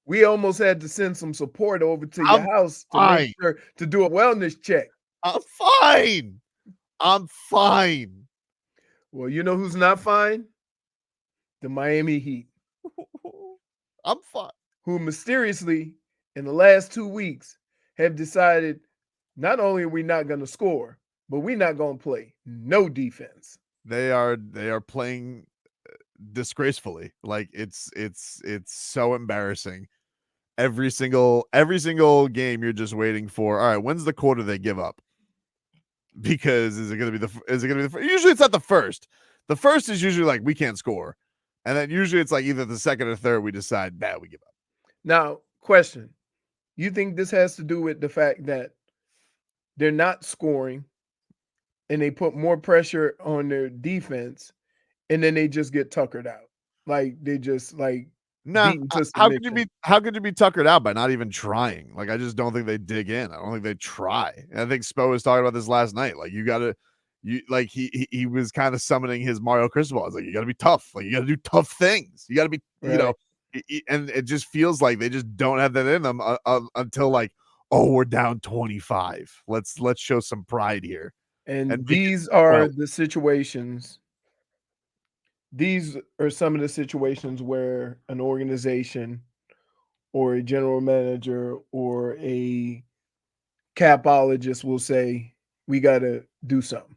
We almost had to send some support over to your I'm house to make fine. sure to do a wellness check. I'm fine. I'm fine. Well, you know who's not fine? The Miami Heat, I'm fine. who mysteriously in the last 2 weeks have decided not only are we not going to score, but we're not going to play no defense. They are playing disgracefully. Like it's so embarrassing. Every single game you're just waiting for. All right, when's the quarter they give up? Because is it going to be usually it's at the first. The first is usually like we can't score. And then usually it's like either the second or third we decide that we give up. Now, question. You think this has to do with the fact that they're not scoring and they put more pressure on their defense and then they just get tuckered out? Like they just like Nah, beaten to how could you submission. be how could you be tuckered out by not even trying? Like I just don't think they dig in. I don't think they try. And I think Spo was talking about this last night. Like you gotta you like he was kind of summoning his Mario Cristobal. It's like you gotta be tough. Like you gotta do tough things. You gotta be, Right. and it just feels like they just don't have that in them until like, oh, we're down 25. Let's show some pride here and And make it these are well. the situations, these are some of the situations where an organization or a general manager or a capologist will say, we got to do something.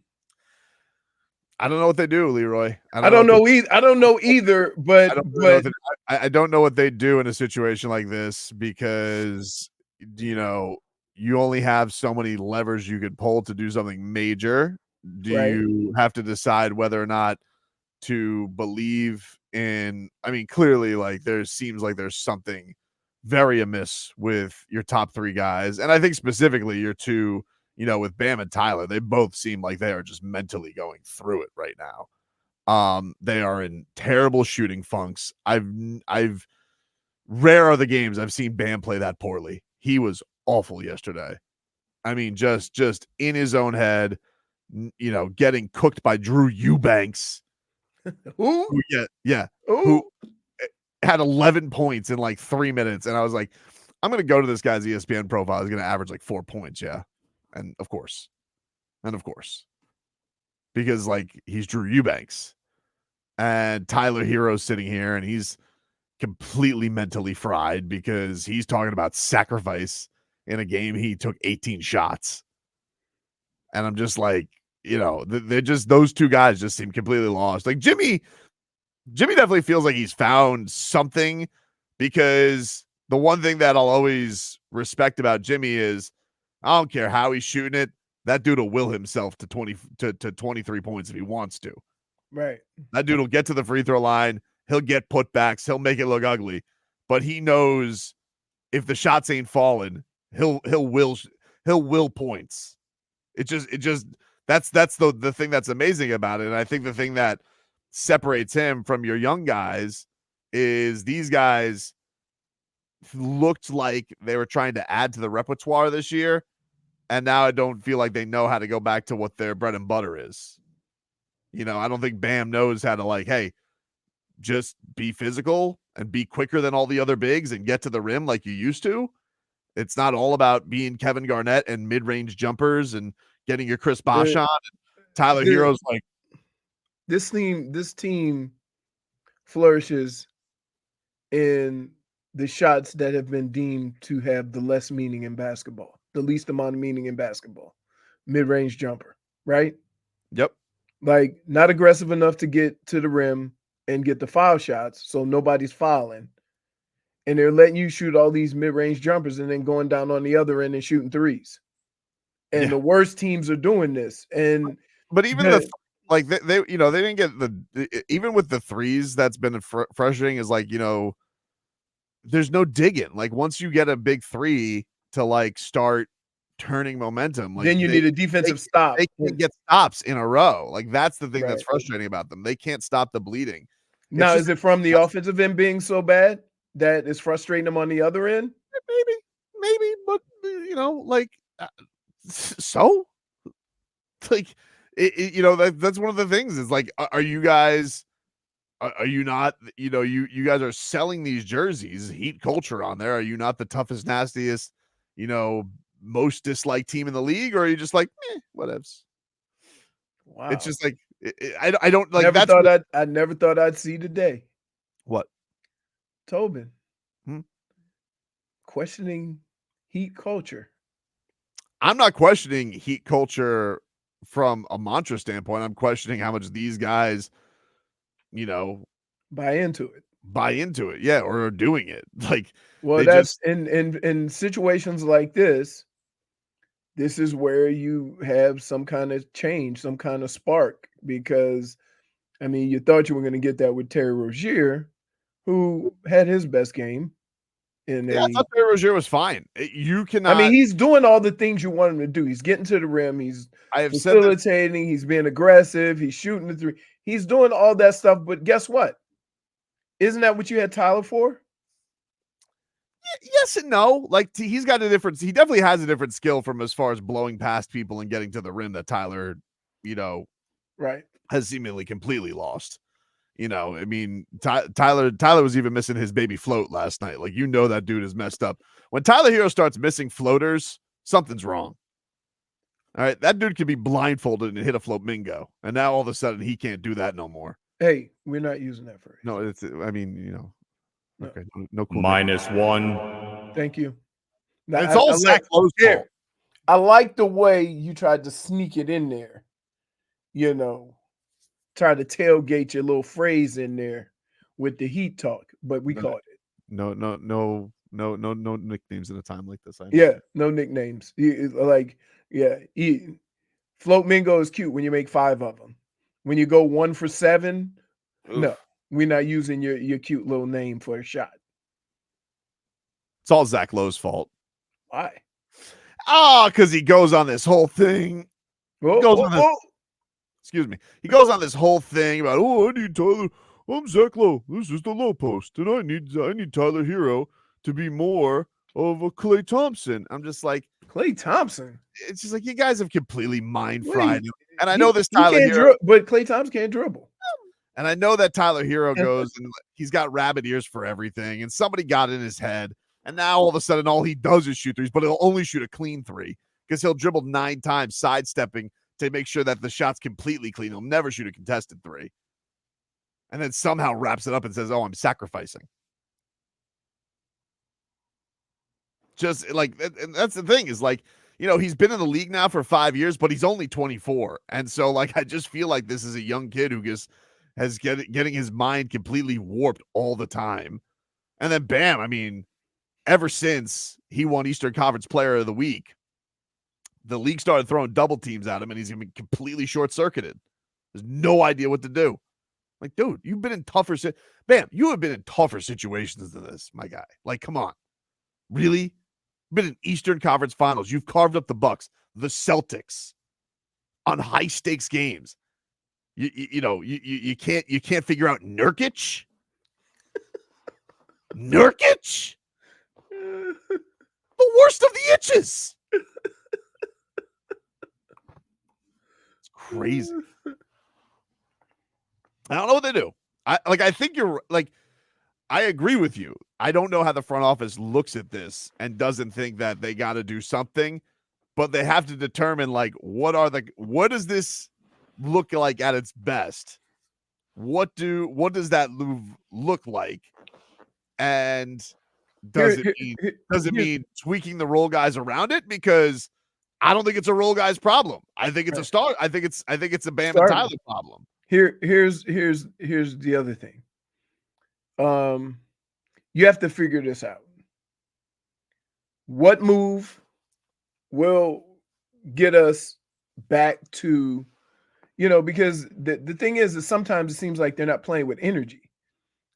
I don't know what they do, Leroy. I I don't know don't what they know either. I don't know either, I but don't really know what but I don't know what they do in a situation like this because you know you only have so many levers you could pull to do something major. Do right. you have to decide whether or not to believe in? I mean, clearly, like there seems like there's something very amiss with your top three guys, and I think specifically your two. With Bam and Tyler, they both seem like they are just mentally going through it right now. They are in terrible shooting funks. I've rare are the games I've seen Bam play that poorly. He was awful yesterday. I mean, just in his own head, getting cooked by Drew Eubanks, Who? who yeah, who Who? had 11 points in like 3 minutes, and I was like, I'm gonna go to this guy's ESPN profile. He's gonna average like 4 points, yeah, and of course, because like he's Drew Eubanks, and Tyler Hero's sitting here, and he's completely mentally fried because he's talking about sacrifice in a game he took 18 shots. And I'm just like, they're just those two guys just seem completely lost. Like Jimmy definitely feels like he's found something because the one thing that I'll always respect about Jimmy is I don't care how he's shooting it, that dude will himself to 20 to 23 points if he wants to. Right. That dude will get to the free throw line. He'll get putbacks. He'll make it look ugly, but he knows if the shots ain't falling, he'll will points. It just that's the thing that's amazing about it. And I think the thing that separates him from your young guys is these guys looked like they were trying to add to the repertoire this year, and now I don't feel like they know how to go back to what their bread and butter is. I don't think Bam knows how to like, hey, just be physical and be quicker than all the other bigs and get to the rim like you used to. It's not all about being Kevin Garnett and mid-range jumpers and getting your Chris Bosh The, on. Tyler the Hero's like, this team flourishes in the shots that have been deemed to have the less meaning in basketball, the least amount of meaning in basketball. Mid-range jumper, right? yep, Like not aggressive enough to get to the rim and get the foul shots, so nobody's fouling. And they're letting you shoot all these mid-range jumpers and then going down on the other end and shooting threes. And yeah. the worst teams are doing this. And But even the like they didn't get even with the threes that's been frustrating is like there's no digging. Like once you get a big three to like start turning momentum, like then you need a they defensive stop. they can't get stops in a row. Like that's the thing that's Right. frustrating about them. They can't stop the bleeding. It's Now, just is it from the offensive end being so bad that it's frustrating them on the other end? maybe, but like so like that's one of the things is like, are you guys Are you not, you guys are selling these jerseys, heat culture on there. Are you not the toughest, nastiest, you know, most disliked team in the league? Or are you just like, whatevs? It's Wow. just like, I don't like Never that's thought what, I never thought I'd see the day. what? Tobin Hmm? questioning heat culture. I'm not questioning heat culture from a mantra standpoint. I'm questioning how much these guys, you know, Buy into it. buy into it. Yeah. Or are doing it. Like Well, they that's just, in situations like this is where you have some kind of change, some kind of spark. Because I mean, you thought you were going to get that with Terry Rozier, who had his best game in yeah, I a. thought Terry Rozier was fine. You I mean, cannot, he's doing all the things you want him to do. He's getting to the rim. He's I have said this. facilitating. He's being aggressive. He's shooting the three. He's doing all that stuff. But guess what? Isn't that what you had Tyler for? Yes and no. Like he's got a different. He definitely has a different skill from as far as blowing past people and getting to the rim that Tyler, you know, Right. has seemingly completely lost. I mean, Tyler was even missing his baby float last night. Like that dude is messed up. When Tyler Hero starts missing floaters, something's wrong. All right, that dude could be blindfolded and hit a float mingo, and now all of a sudden he can't do that no more. Hey, we're not using that phrase. No, it's. I mean, No. okay, no cool. -1. Thank you. Now, And it's all I like Zach Lowe's fault. here. I like the way you tried to sneak it in there. You know, try to tailgate your little phrase in there with the heat talk, but we caught it. No nicknames in a time like this. I Yeah, understand. no nicknames. Like, yeah, float mingo is cute when you make 5 of them. When you go 1 for 7, no, Oof. we're not using your cute little name for a shot. It's all Zach Lowe's fault. Why? Because he goes on this whole thing. Oh, Goes oh, on this. oh. Excuse me. He goes on this whole thing about, I need Tyler. I'm Zach Lowe. This is the low post, and I need Tyler Hero to be more of a Klay Thompson. I'm just like, Klay Thompson. it's just like you guys have completely mind fried Wait, him. And I know he this he Tyler can't Hero, dribble, but Klay Thompson can't dribble. and I know that Tyler Hero And goes and he's got rabbit ears for everything, and somebody got in his head, and now all of a sudden all he does is shoot threes, but he'll only shoot a clean three because he'll dribble 9 times, sidestepping to make sure that the shot's completely clean. He'll never shoot a contested three. And then somehow wraps it up and says, "Oh, I'm sacrificing." Just like, and that's the thing is like, he's been in the league now for 5 years, but he's only 24. And so like, I just feel like this is a young kid who just has getting his mind completely warped all the time. And then bam, I mean, ever since he won Eastern Conference Player of the Week, the league started throwing double teams at him and he's gonna be completely short-circuited. There's no idea what to do. Like, dude, you've been in tougher bam, you have been in tougher situations than this, my guy. Like, come on. Really? Been in Eastern Conference Finals. You've carved up the Bucks, the Celtics on high stakes games. You can't figure out Nurkic. Nurkic, the worst of the itches. It's crazy. I don't know what they do. I think you're like, I agree with you. I don't know how the front office looks at this and doesn't think that they got to do something, but they have to determine like what does this look like at its best? What does that move look like? And here, does it here, mean here does it here's mean tweaking the role guys around it? Because I don't think it's a role guys problem. I think it's a right, start. I think it's a Bam and Tyler starting. problem. Here's the other thing. You have to figure this out. What move will get us back to, because the thing is that sometimes it seems like they're not playing with energy.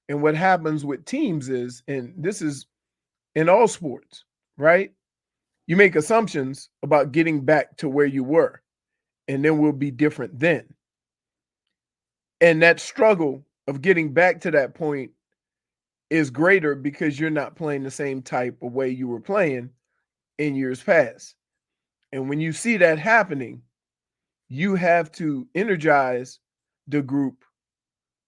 And what happens with teams is, and this is in all sports, right? You make assumptions about getting back to where you were, and then we'll be different then. And that struggle of getting back to that point is greater because you're not playing the same type of way you were playing in years past. And when you see that happening, you have to energize the group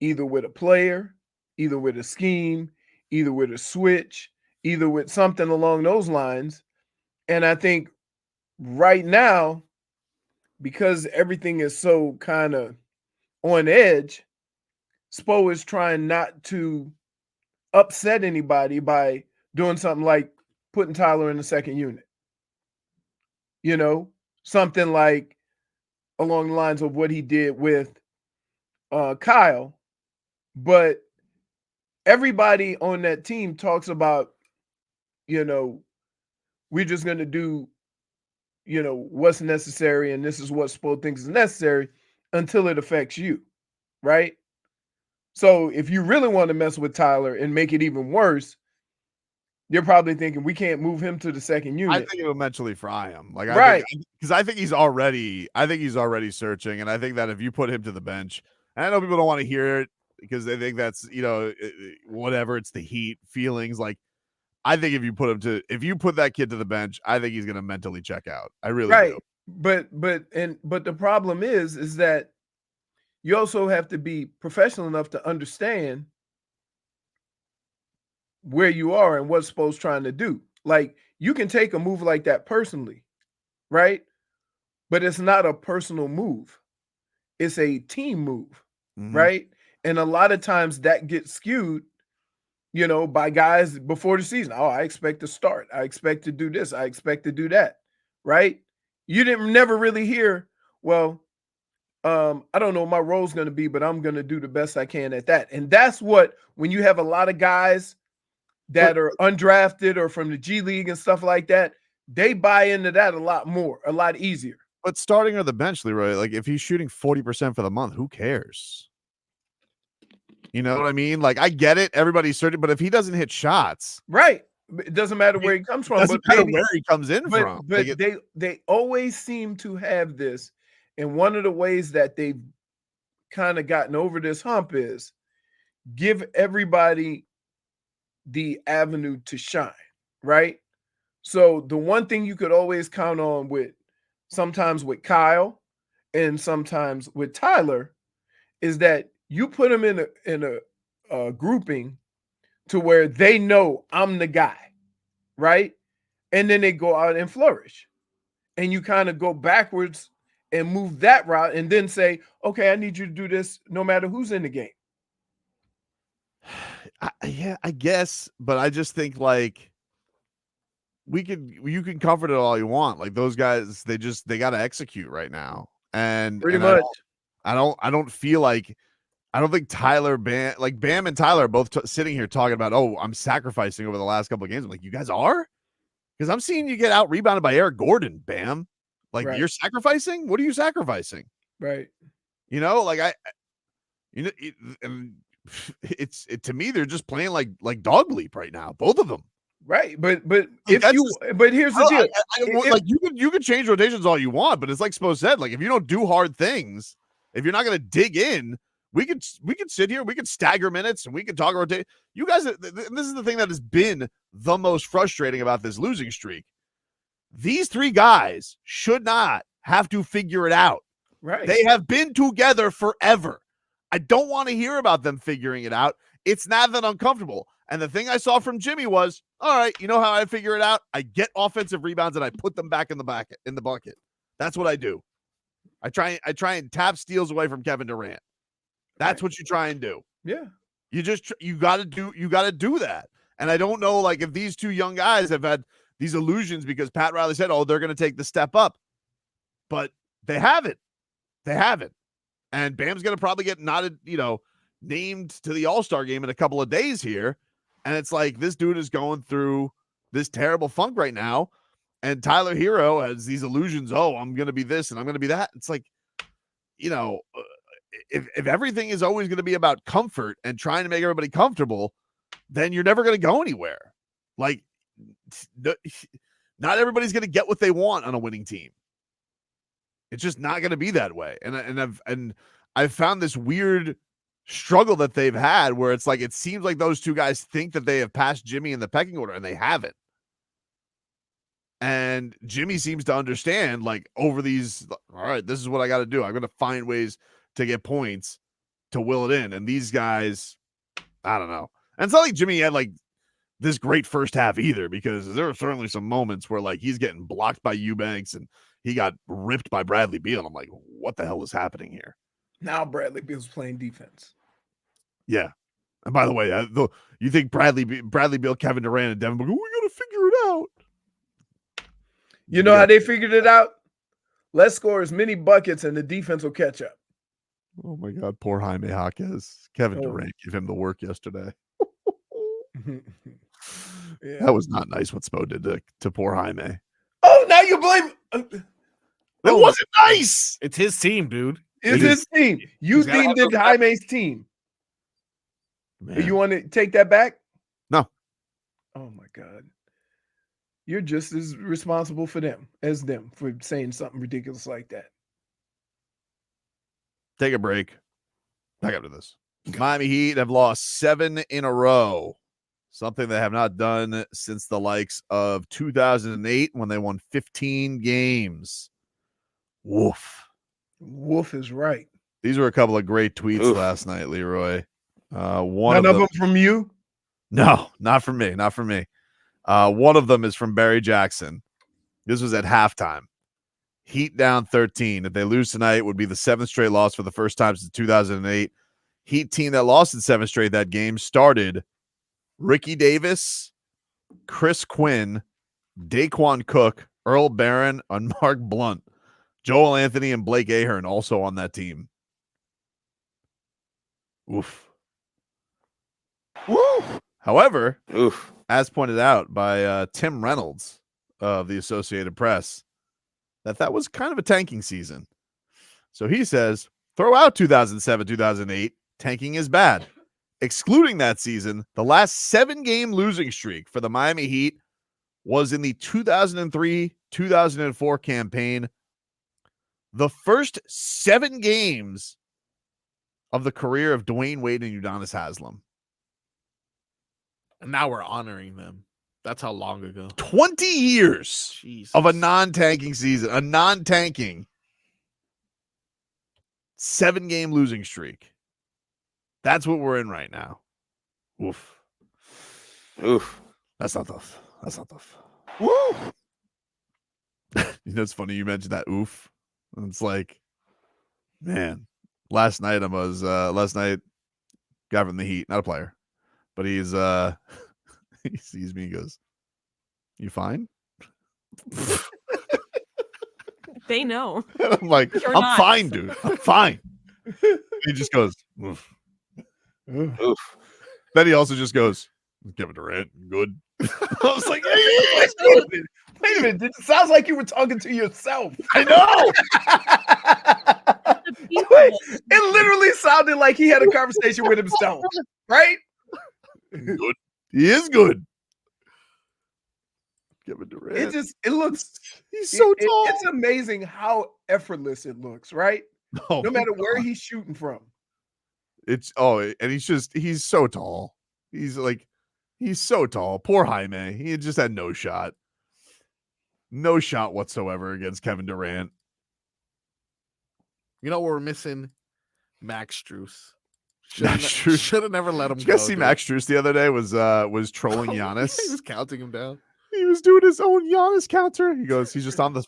either with a player, either with a scheme, either with a switch, either with something along those lines. And I think right now, because everything is so kind of on edge, Spo is trying not to upset anybody by doing something like putting Tyler in the second unit. You know, something like along the lines of what he did with Kyle. But everybody on that team talks about, you know, we're just going to do, what's necessary, and this is what Spo thinks is necessary until it affects you, right? So if you really want to mess with Tyler and make it even worse, you're probably thinking we can't move him to the second I unit. think it will mentally fry him. Like Right. because I think he's already searching, and I think that if you put him to the bench, and I know people don't want to hear it because they think that's whatever, it's the heat feelings. Like I think if you put that kid to the bench, I think he's gonna mentally check out. I really do. Right. But the problem is that you also have to be professional enough to understand where you are and what Spo's trying to do. Like you can take a move like that personally, right? But it's not a personal move. It's a team move, Mhm. right? And a lot of times that gets skewed, by guys before the season. Oh, I expect to start. I expect to do this. I expect to do that, right? You didn't never really hear, well, I don't know what my role's going to be, but I'm going to do the best I can at that. And that's what, when you have a lot of guys But that are undrafted or from the G League and stuff like that, they buy into that a lot more, a lot easier. but starting on the bench, Leroy, like if he's shooting 40% for the month, who cares? You know what I mean? Like I get it, everybody's certain, but if he doesn't hit shots, Right. It doesn't matter where he comes it from, doesn't but matter maybe where he comes in but from. Like but they always seem to have this. And one of the ways that they've kind of gotten over this hump is give everybody the avenue to shine, right? So the one thing you could always count on with sometimes with Kyle and sometimes with Tyler is that you put them in a grouping to where they know I'm the guy, right? And then they go out and flourish. And you kind of go backwards and move that route and then say, okay, I need you to do this no matter who's in the game. yeah, I guess, but I just think like you can comfort it all you want. Like those guys, they got to execute right now, and Pretty I much. don't feel like I don't think Bam and Tyler are both sitting here talking about, oh, I'm sacrificing over the last couple of games. I'm like, you guys are, because I'm seeing you get out rebounded by Eric Gordon, Bam. Like Right. you're sacrificing. What are you sacrificing? Right. Like you know, and to me they're just playing like dog leap right now, both of them. Right. But Like if that's you but here's the deal. If, like you can change rotations all you want, but it's like Spo said, like if you don't do hard things, if you're not going to dig in, we could sit here, we could stagger minutes, and we could talk rotate. You guys, this is the thing that has been the most frustrating about this losing streak. These three guys should not have to figure it out. right. They have been together forever. I don't want to hear about them figuring it out. It's not that uncomfortable. And the thing I saw from Jimmy was, all right, you know how I figure it out? I get offensive rebounds and I put them back in the bucket. That's what I do. I try and tap steals away from Kevin Durant. That's what you try and do. Yeah. You got to do that. And I don't know, like, if these two young guys have had these illusions because Pat Riley said, oh, they're going to take the step up, but they haven't. They haven't. And Bam's going to probably get named to the All-Star game in a couple of days here. And it's like, this dude is going through this terrible funk right now. And Tyler Hero has these illusions. Oh, I'm going to be this and I'm going to be that. It's like, if everything is always going to be about comfort and trying to make everybody comfortable, then you're never going to go anywhere. Like, not everybody's going to get what they want on a winning team. It's just not going to be that way. And I've found this weird struggle that they've had where it's like, it seems like those two guys think that they have passed Jimmy in the pecking order and they haven't. And Jimmy seems to understand, like, over these, all right, this is what I got to do. I'm going to find ways to get points to will it in. And these guys, I don't know. And it's not like Jimmy had like this great first half either, because there were certainly some moments where like he's getting blocked by Eubanks and he got ripped by Bradley Beal. I'm like, what the hell is happening here? Now Bradley Beal's playing defense. Yeah. And by the way, you think Bradley Beal, Kevin Durant, and Devin Booker, we got to figure it out. You know how they figured it out? Let's score as many buckets and the defense will catch up. Oh my God, poor Jaime Jaquez. Kevin Durant gave him the work yesterday. Yeah. That was not nice what Spo did to poor Jaime. Oh, now you blame. That wasn't nice. It's his team, dude. It's his team. You deemed it Jaime's team. Man. You want to take that back? No. Oh my God. You're just as responsible for them as them for saying something ridiculous like that. Take a break. Back up to this. Miami Heat have lost 7 in a row. Something they have not done since the likes of 2008 when they won 15 games. Woof. Woof is right. These were a couple of great tweets last night, Leroy. One None of them from you? No, not from me. Not from me. One of them is from Barry Jackson. This was at halftime. Heat down 13. If they lose tonight, it would be the 7th straight loss for the first time since 2008. Heat team that lost in 7 straight that game started Ricky Davis, Chris Quinn, Daquan Cook, Earl Barron, and Mark Blunt. Joel Anthony and Blake Ahern also on that team. Oof. Woo! However, as pointed out by Tim Reynolds of the Associated Press, that was kind of a tanking season. So he says, throw out 2007, 2008, tanking is bad. Excluding that season, the last 7-game losing streak for the Miami Heat was in the 2003-2004 campaign. The first 7 games of the career of Dwayne Wade and Udonis Haslem. And now we're honoring them. That's how long ago. 20 years Jesus. of a non-tanking season, a non-tanking 7-game losing streak. That's what we're in right now. Oof. That's not tough. Woo! You know, it's funny you mentioned that oof. It's like, man, last night, guy from the Heat, not a player, but he sees me and goes, you fine? They know. And I'm like, You're I'm not. fine, dude. I'm fine. He just goes, oof. Oof. Then he also just goes, Kevin Durant, good. I was like, hey, Wait a minute. It sounds like you were talking to yourself. I know. Wait, it literally sounded like he had a conversation with himself, right? Good. He is good. Kevin Durant. It looks, he's so tall. It's amazing how effortless it looks, right? Oh, No matter where God. he's shooting from. And he's so tall. He's so tall. Poor Jaime. He just had no shot. No shot whatsoever against Kevin Durant. You know what we're missing? Max Strus. Strus. Should have never let him Did go. you guys see Max Strus the other day was trolling Giannis? He was counting him down. He was doing his own Giannis counter. He goes, he's just on the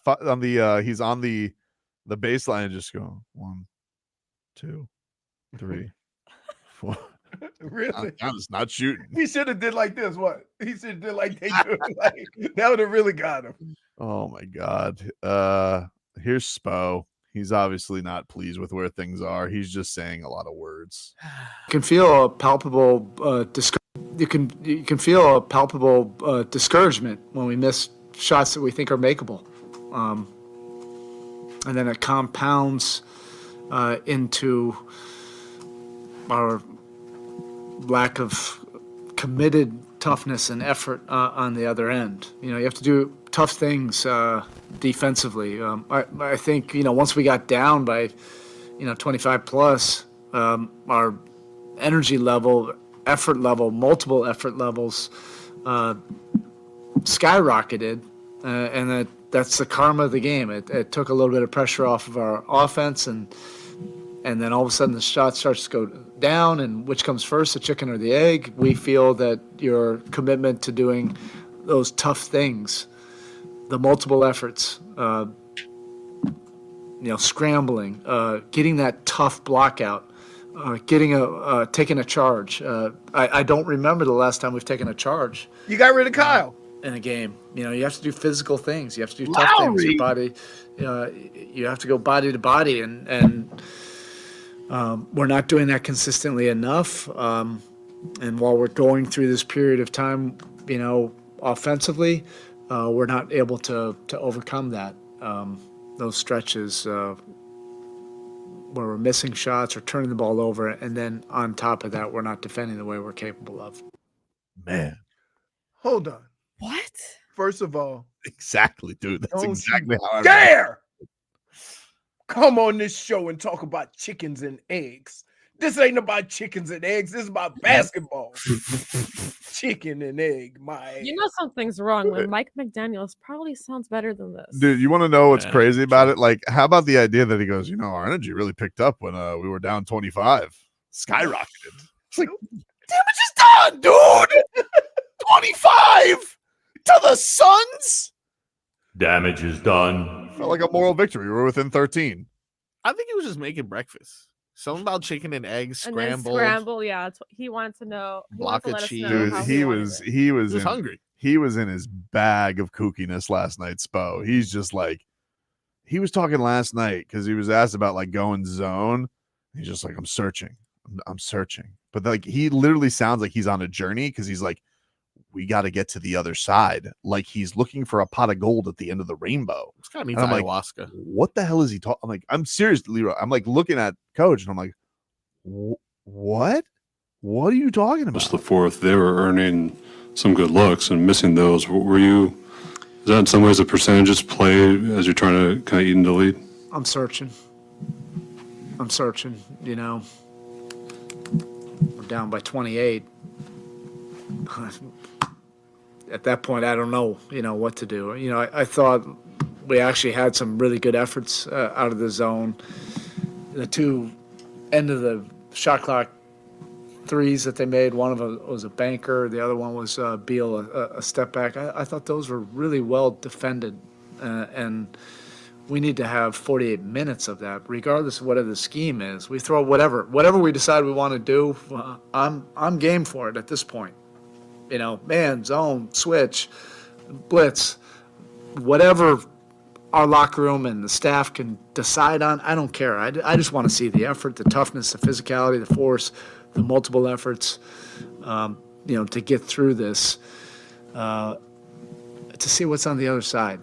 baseline and just go 1, 2, 3, 4. Really? Giannis not shooting. He should have did like this. What? He should have did like they do. Like, that would have really got him. Oh my God. Here's Spo. He's obviously not pleased with where things are. He's just saying a lot of words. You can feel a palpable you can feel a palpable discouragement when we miss shots that we think are makeable, and then it compounds into our lack of committed toughness and effort on the other end. You know, you have to do tough things defensively. I think, you know, once we got down by, 25 plus, our energy level, effort level, multiple effort levels skyrocketed, and that's the karma of the game. It took a little bit of pressure off of our offense, and and then all of a sudden the shot starts to go down, and which comes first, the chicken or the egg? We feel that your commitment to doing those tough things, the multiple efforts, scrambling, getting that tough block out, taking a charge. I don't remember the last time we've taken a charge You got rid of Kyle. in a game. You have to do physical things. You have to do tough things. Your Lowry. body, you have to go body to body, and we're not doing that consistently enough. And while we're going through this period of time, offensively, we're not able to overcome that. Those stretches where we're missing shots or turning the ball over, and then on top of that, we're not defending the way we're capable of. Man, Hold on. What? First of all, exactly, dude. That's Don't exactly how I dare come on this show and talk about chickens and eggs. This ain't about chickens and eggs. This is about basketball. Chicken and egg, my You know something's wrong when Mike McDaniels probably sounds better than this. Dude, you want to know what's Yeah, crazy about true. it? Like, how about the idea that he goes, our energy really picked up when we were down 25, skyrocketed. It's like, damage is done, dude. 25 to the Suns. Damage is done. Felt like a moral victory. We were within 13. I think he was just making breakfast. Something about chicken and eggs and then scrambled. scramble, yeah. That's what he wanted to know. He wanted Block to of let us cheese. know Dude, how he wanted was it. he He was was in, hungry. he was in his bag of kookiness last night, Spo. He's just like, he was talking last night because he was asked about like going zone. He's just like, I'm searching. I'm searching. But like, he literally sounds like he's on a journey because he's like, we got to get to the other side. Like he's looking for a pot of gold at the end of the rainbow. This kind of means And I'm like, ayahuasca. what the hell is he talking? I'm like, I'm serious, Leroy. I'm like looking at coach and I'm like, what? What are you talking about? The fourth, they were earning some good looks and missing those. Is that in some ways the percentages play as you're trying to kind of eat into the lead? I'm searching. We're down by 28. At that point, I don't know, what to do. I thought we actually had some really good efforts out of the zone. The two end of the shot clock threes that they made, one of them was a banker, the other one was Beal, a step back. I thought those were really well defended, and we need to have 48 minutes of that, regardless of whatever the scheme is. We throw whatever we decide we want to do. I'm game for it at this point. Man, zone, switch, blitz, whatever our locker room and the staff can decide on, I don't care. I just want to see the effort, the toughness, the physicality, the force, the multiple efforts, to get through this, to see what's on the other side.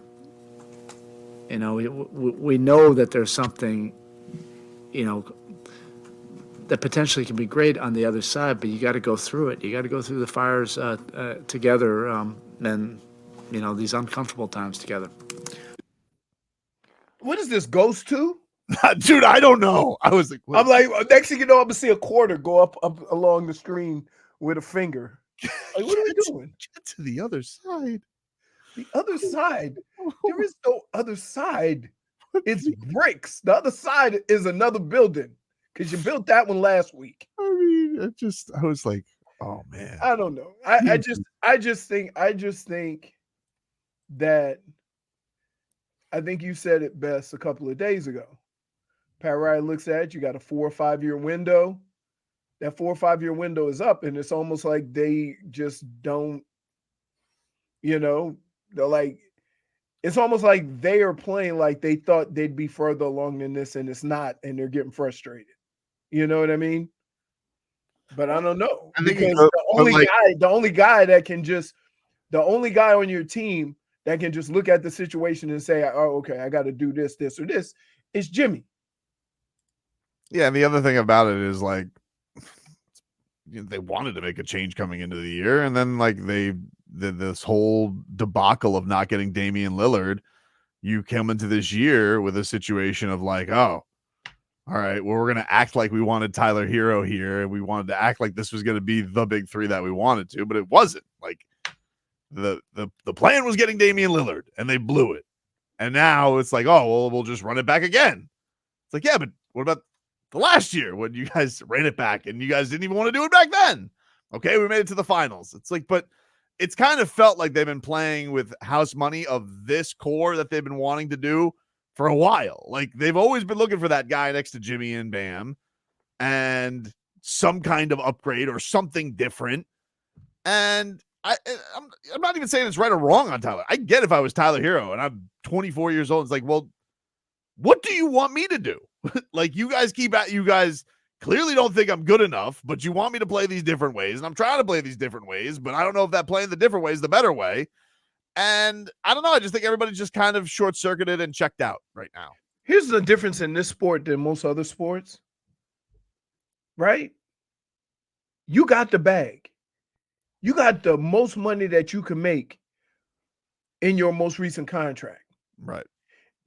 We know that there's something, that potentially can be great on the other side, but you got to go through it. You got to go through the fires together, and these uncomfortable times together. What is this, Ghost 2? Dude, I don't know. I was like, what? I'm like, next thing you know, I'm gonna see a quarter go up along the screen with a finger. Like, what are we doing? Get to the other side. The other side. There is no other side. It's bricks. The other side is another building because you built that one last week. I mean, I was like, oh man. I don't know. I just think that I think you said it best a couple of days ago. Pat Riley looks at it, you got a 4 or 5 year window. That 4 or 5 year window is up, and it's almost like they just don't, they're like, it's almost like they are playing like they thought they'd be further along than this, and it's not, and they're getting frustrated. You know what I mean? But I don't know. I think Because the only guy on your team that can just look at the situation and say, oh, okay, I got to do this, this, or this, is Jimmy. Yeah, and the other thing about it is like they wanted to make a change coming into the year, and then like this whole debacle of not getting Damian Lillard, you come into this year with a situation of like, oh, all right, well, we're gonna act like we wanted Tyler Hero here, and we wanted to act like this was gonna be the big three that we wanted to, but it wasn't. Like the plan was getting Damian Lillard, and they blew it. And now it's like, oh, well, we'll just run it back again. It's like, yeah, but what about the last year when you guys ran it back and you guys didn't even want to do it back then. Okay, we made it to the finals. It's like, but it's kind of felt like they've been playing with house money of this core that they've been wanting to do for a while. Like they've always been looking for that guy next to Jimmy and Bam and some kind of upgrade or something different. And I'm not even saying it's right or wrong on Tyler. I get if I was Tyler Hero and I'm 24 years old. It's like, well, what do you want me to do? Like you guys clearly don't think I'm good enough, but you want me to play these different ways. And I'm trying to play these different ways, but I don't know if that playing the different way is the better way. And I don't know. I just think everybody's just kind of short-circuited and checked out right now. Here's the difference in this sport than most other sports, right? You got the bag. You got the most money that you can make in your most recent contract. Right.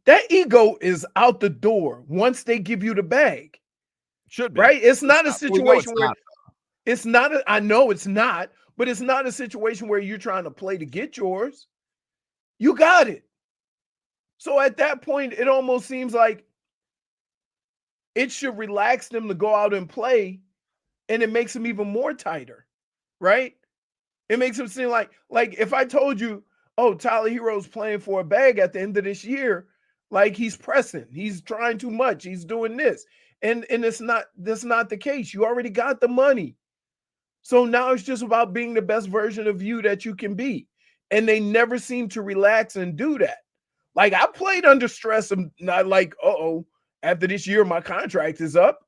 That ego is out the door once they give you the bag. Should be. Right? It's not a situation where not. it's not. I know it's not, but it's not a situation where you're trying to play to get yours. You got it. So at that point, it almost seems like it should relax them to go out and play, and it makes them even more tighter, right? It makes them seem like if I told you, oh, Tyler Hero's playing for a bag at the end of this year, like he's pressing, he's trying too much, he's doing this. And that's not the case. You already got the money. So now it's just about being the best version of you that you can be. And they never seem to relax and do that. Like I played under stress and not like, after this year, my contract is up,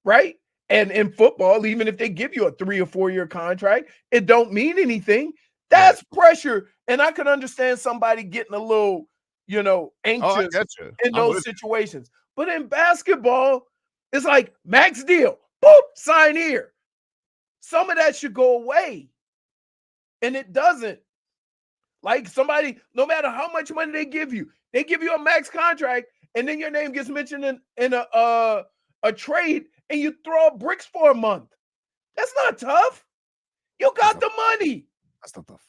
right? And in football, even if they give you a 3 or 4 year contract, it don't mean anything. That's pressure. And I can understand somebody getting a little, anxious in those situations. But in basketball, it's like max deal, boop, sign here. Some of that should go away. And it doesn't. Like somebody, no matter how much money they give you a max contract, and then your name gets mentioned in a trade, and you throw up bricks for a month. That's not tough. You got the money. That's not tough.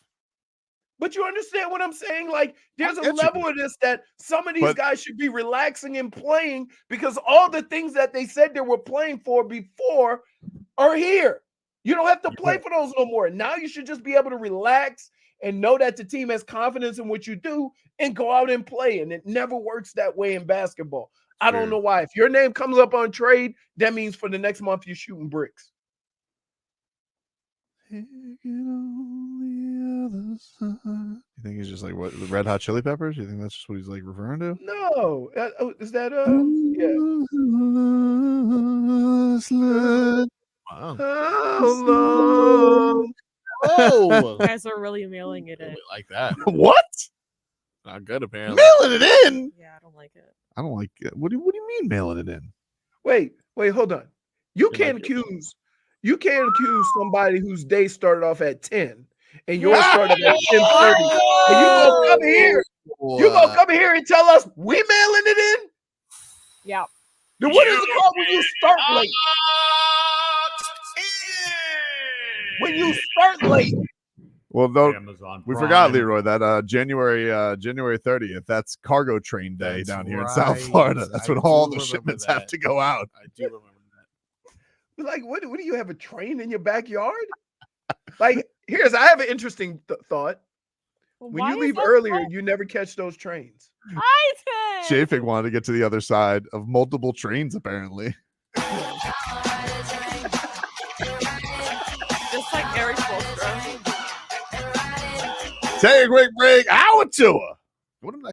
But you understand what I'm saying? Like, there's a level of this that some of these guys should be relaxing and playing because all the things that they said they were playing for before are here. You don't have to play for those no more. Now you should just be able to relax and know that the team has confidence in what you do and go out and play. And it never works that way in basketball. I don't know why. If your name comes up on trade, that means for the next month you're shooting bricks. You think he's just like what, the Red Hot Chili Peppers? You think that's just what he's like referring to? No, is that Wow. How long? Oh, You guys are really mailing it in. like that. What? Not good, apparently. Mailing it in? Yeah, I don't like it. I don't like it. What do you mean mailing it in? Wait, hold on. You They can't like your accuse somebody whose day started off at 10 and yours started at 10:30. And you gonna come here. You gonna come here and tell us we mailing it in? Yeah. Then what is it called when you start late? When you start late. Well, no, Amazon we Prime. forgot, Leroy, that January 30th, that's cargo train day That's down here in South right. Florida. That's when I all do the remember shipments that. have to go out. I do remember that. Like, what do you have a train in your backyard? Like, I have an interesting thought. When Why you is leave that earlier, so- you never catch those trains. Shafik wanted to get to the other side of multiple trains, apparently. Just like Eric Spoelstra. Take a quick break. Hour tour. What am I